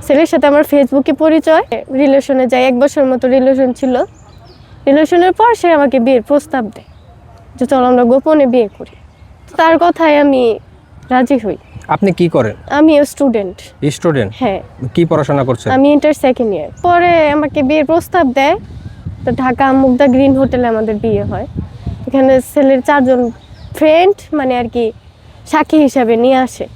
ছেলের সাথে আমার ফেসবুকে পরিচয়, রিলেশনে যাই, 1 বছর মতো রিলেশন ছিল। রিলেশনের পর সে আমাকে বিয়ের প্রস্তাব দেয় যে চল আমরা গোপনে বিয়ে করি। তার কথায় আমি রাজি হই। আপনি কি করেন? আমি স্টুডেন্ট। স্টুডেন্ট? হ্যাঁ। কি পড়াশোনা করছেন? আমি ইন্টার সেকেন্ড ইয়ার। পরে আমাকে বিয়ের প্রস্তাব দেয়, তো ঢাকা মুগদা গ্রিন হোটেলে আমাদের বিয়ে হয়। এখানে ছেলের 4 জন ফ্রেন্ড মানে আর কি সাক্ষী হিসাবে নিয়ে আসে।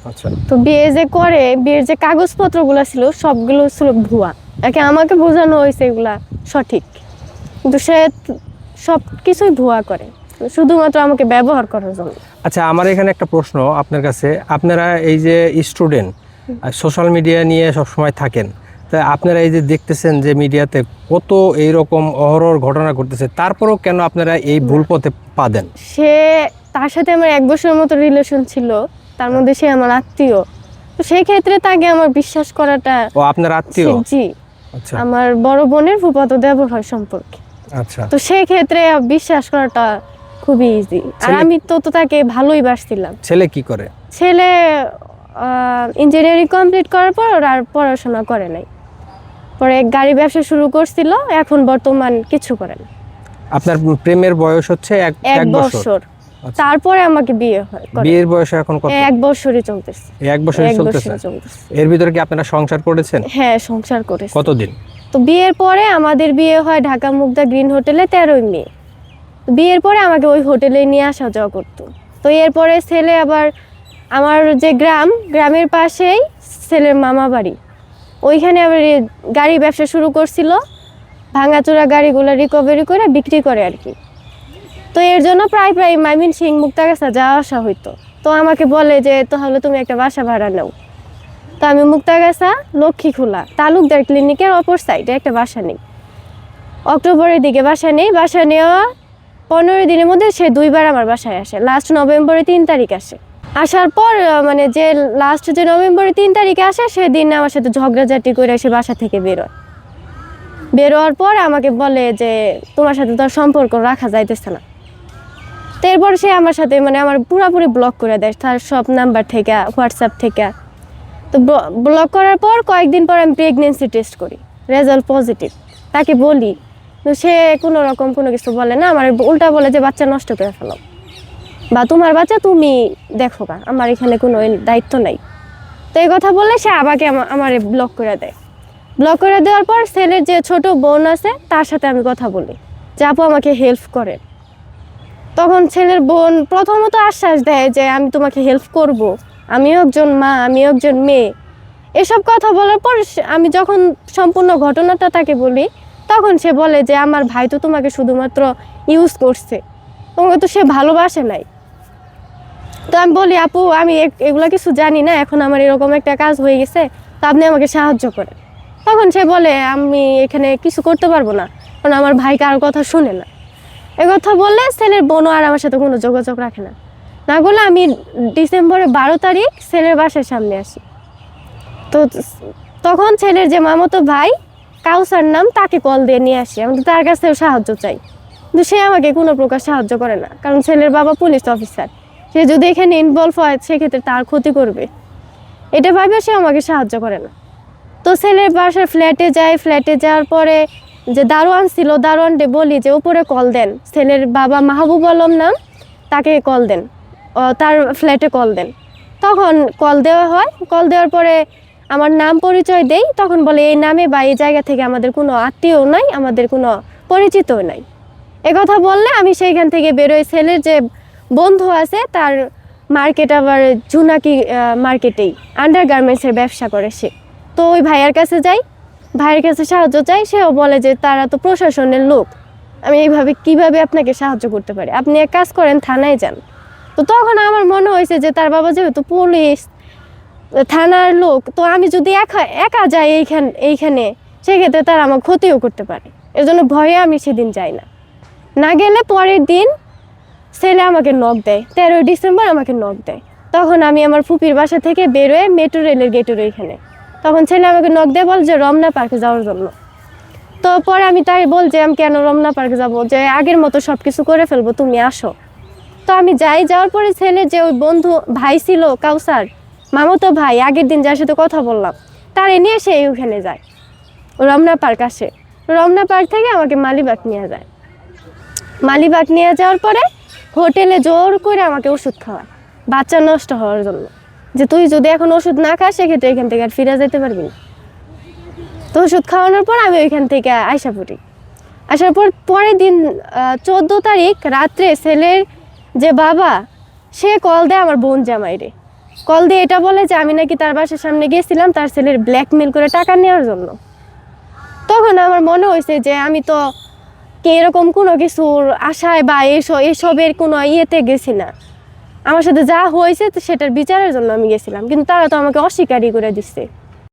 আচ্ছা। তো বিয়ে যে করে, বিয়ের যে কাগজপত্রগুলো ছিল সবগুলো ছিল ভুয়া। একে আমাকে বোঝানো হয়েছে এগুলা সঠিক, কিন্তু সে সব কিছুই ভুয়া করে শুধুমাত্র আমাকে ব্যবহার করার জন্য। আচ্ছা, আমার এখানে একটা প্রশ্ন আপনার কাছে। আপনারা এই যে স্টুডেন্ট, সোশ্যাল মিডিয়া নিয়ে সবসময় থাকেন, তা আপনারা এই যে দেখতেছেন যে মিডিয়াতে কত এইরকম অহরহ ঘটনা ঘটতেছে, তারপরেও কেন আপনারা এই ভুল পথে পা দেন? সে তার সাথে আমার 1 বছরের মতো রিলেশন ছিল, তার মধ্যে সে আমার আত্মীয়। তো সেই ক্ষেত্রে তাকে আমার বিশ্বাস করাটা। ও আপনার আত্মীয়? জি। আচ্ছা। আমার বড় বোনের ফুফাতো দেবর হয় সম্পর্কে। আচ্ছা। তো সেই ক্ষেত্রে বিশ্বাস করাটা খুবই ইজি। আর আমি তো তাকে ভালোই বাসছিলাম। ছেলে কি করে? ছেলে ইঞ্জিনিয়ারিং কমপ্লিট করার পর আর পড়াশোনা করে নাই, পরে গাড়ি ব্যবসা শুরু করছিল, এখন বর্তমান কিছু করে না। আপনার প্রেমের বয়স হচ্ছে 1 বছর। আচ্ছা। তারপরে আমাকে বিয়ে হয়। বিয়ের বয়স এখন কত? 1 বছরই চলতেছে। 1 বছরই চলতেছে। এর ভিতরে কি আপনারা সংসার করেছেন? হ্যাঁ, সংসার করেছি। কতদিন? তো বিয়ের পরে আমাদের বিয়ে হয় ঢাকা মুগদা গ্রিন হোটেলে 13ই মে। বিয়ের পরে আমাকে ওই হোটেলে নিয়ে আসা যাওয়া করতো। তো এরপরে ছেলে আবার আমার যে গ্রামের পাশেই ছেলের মামা বাড়ি, ওইখানে আবার গাড়ি ব্যবসা শুরু করছিল। ভাঙাচোরা গাড়িগুলো রিকভারি করে বিক্রি করে আর কি। তো এর জন্য প্রায় ময়মনসিংহ মুক্তাগাছা যাওয়া আসা হইতো। তো আমাকে বলে যে তাহলে তুমি একটা বাসা ভাড়া নাও। তো আমি মুক্তাগাছা লক্ষ্মীখোলা তালুকদার ক্লিনিকের অপর সাইডে একটা বাসা নিই। অক্টোবরের দিকে বাসা নেই। বাসা নেওয়া 15 দিনের মধ্যে সে 2 বার আমার বাসায় আসে। লাস্ট নভেম্বরের 3 তারিখ আসে। আসার পর মানে যে লাস্ট যে নভেম্বরের 3 তারিখে আসে সেদিন আমার সাথে ঝগড়াঝাটি করে সে বাসা থেকে বেরোয়ার পর আমাকে বলে যে তোমার সাথে তো সম্পর্ক রাখা যাইতেছে না। তো এরপর সে আমার সাথে মানে আমার পুরোপুরি ব্লক করে দেয় তার সব নাম্বার থেকে, হোয়াটসঅ্যাপ থেকে। তো ব্লক করার পর কয়েকদিন পর আমি প্রেগনেন্সি টেস্ট করি, রেজাল্ট পজিটিভ। তাকে বলি, তো সে কোনো রকম কোনো কিছু বলে না, আমার উল্টা বলে যে বাচ্চা নষ্ট করে ফেলো বা তোমার বাচ্চা তুমি দেখো না, আমার এখানে কোনো দায়িত্ব নাই। তো এই কথা বললে সে আবাকে আমার ব্লক করে দেয়। ব্লক করে দেওয়ার পর ছেলের যে ছোট বোন আছে তার সাথে আমি কথা বলি যে আপু আমাকে হেল্প করে। তখন ছেলের বোন প্রথমত আশ্বাস দেয় যে আমি তোমাকে হেল্প করব, আমিও একজন মা, আমিও একজন মেয়ে। এসব কথা বলার পর আমি যখন সম্পূর্ণ ঘটনাটা তাকে বলি, তখন সে বলে যে আমার ভাই তো তোমাকে শুধুমাত্র ইউজ করছে, তোমাকে তো সে ভালোবাসে নাই। তো আমি বলি আপু আমি এগুলা কিছু জানি না, এখন আমার এরকম একটা কাজ হয়ে গেছে, তো আপনি আমাকে সাহায্য করেন। তখন সে বলে আমি এখানে কিছু করতে পারবো না, কারণ আমার ভাই কারোর কথা শুনে না। কথা বললে ছেলের বোনও আর আমার সাথে কোনো যোগাযোগ রাখে না। না বলে আমি ডিসেম্বরের 12 তারিখ ছেলের বাসার সামনে আসি। তো তখন ছেলের যে মামাতো ভাই কাউসার নাম, তাকে কল দিয়ে নিয়ে আসি। আমি তার কাছ থেকে সাহায্য চাই, কিন্তু সে আমাকে কোনো প্রকার সাহায্য করে না, কারণ ছেলের বাবা পুলিশ অফিসার। সে যদি এখানে ইনভলভ হয় সেক্ষেত্রে তার ক্ষতি করবে, এটা ভাবে সে আমাকে সাহায্য করে না। তো ছেলের বাসার ফ্ল্যাটে যাই। ফ্ল্যাটে যাওয়ার পরে যে দারোয়ান ছিল, দারোয়ানকে বলি যে উপরে কল দেন, ছেলের বাবা মাহবুব আলম নাম, তাকে কল দেন, তার ফ্ল্যাটে কল দেন। তখন কল দেওয়া হয়। কল দেওয়ার পরে আমার নাম পরিচয় দেই, তখন বলে এই নামে বা এই জায়গা থেকে আমাদের কোনো আত্মীয় নাই, আমাদের কোনো পরিচিতও নাই। কথা বললে আমি সেইখান থেকে বেরোই। ছেলের যে বন্ধু আছে তার মার্কেট আবার জুনাকি মার্কেটেই আন্ডারগার্মেন্টসের ব্যবসা করে সে। তো ওই ভাইয়ার কাছে যাই, ভাইয়ের কাছে সাহায্য চাই। সেও বলে যে তারা তো প্রশাসনের লোক, আমি এইভাবে কিভাবে আপনাকে সাহায্য করতে পারি, আপনি এক কাজ করেন থানায় যান। তো তখন আমার মনে হয়েছে যে তার বাবা যেহেতু পুলিশ থানার লোক, তো আমি যদি একা যাই এইখানে সেক্ষেত্রে তারা আমার ক্ষতিও করতে পারে। এর জন্য ভয়ে আমি সেদিন যাই না গেলে পরের দিন ছেলে আমাকে নক দেয়, 13 ডিসেম্বর আমাকে নক দেয়। তখন আমি আমার ফুপির বাসা থেকে বেরোয় মেট্রো রেলের গেটের ওইখানে, তখন ছেলে আমাকে নক দেয়, বল যে রমনা পার্কে যাওয়ার জন্য। তো পরে আমি তাই বল যে আমি কেন রমনা পার্কে যাবো, যে আগের মতো সব কিছু করে ফেলবো, তুমি আসো। তো আমি যাওয়ার পরে ছেলে যে ওই বন্ধু ভাই ছিল কাউসার, মামাতো ভাই, আগের দিন যার সাথে কথা বললাম, তারে নিয়ে সে ওখানে যায়, রমনা পার্ক আসে। রমনা পার্ক থেকে আমাকে মালিবাগ নিয়ে যায়। মালিবাগ নিয়ে যাওয়ার পরে হোটেলে জোর করে আমাকে ওষুধ খাওয়ায় বাচ্চা নষ্ট হওয়ার জন্য, যে তুই যদি এখন ওষুধ না খাস সেক্ষেত্রে এখান থেকে আর ফিরে যেতে পারবি না। তো ওষুধ খাওয়ানোর পর আমি ওইখান থেকে আইসা পড়ি। আসার পর পরের দিন 14 তারিখ রাত্রে ছেলের যে বাবা সে কল দেয় আমার বোন জামাইরে। কল দিয়ে এটা বলে যে আমি নাকি তার বাসার সামনে গেছিলাম তার ছেলের ব্ল্যাকমেল করে টাকা নেওয়ার জন্য। তখন আমার মনে হয়েছে যে আমি তো এরকম কোনো কিছুর আশায় বা এসবের কোনো ইয়েতে গেছি না, আমার সাথে যা হয়েছে সেটার বিচারের জন্য আমি গেছিলাম, কিন্তু তারা তো আমাকে অস্বীকারই করে দিচ্ছে।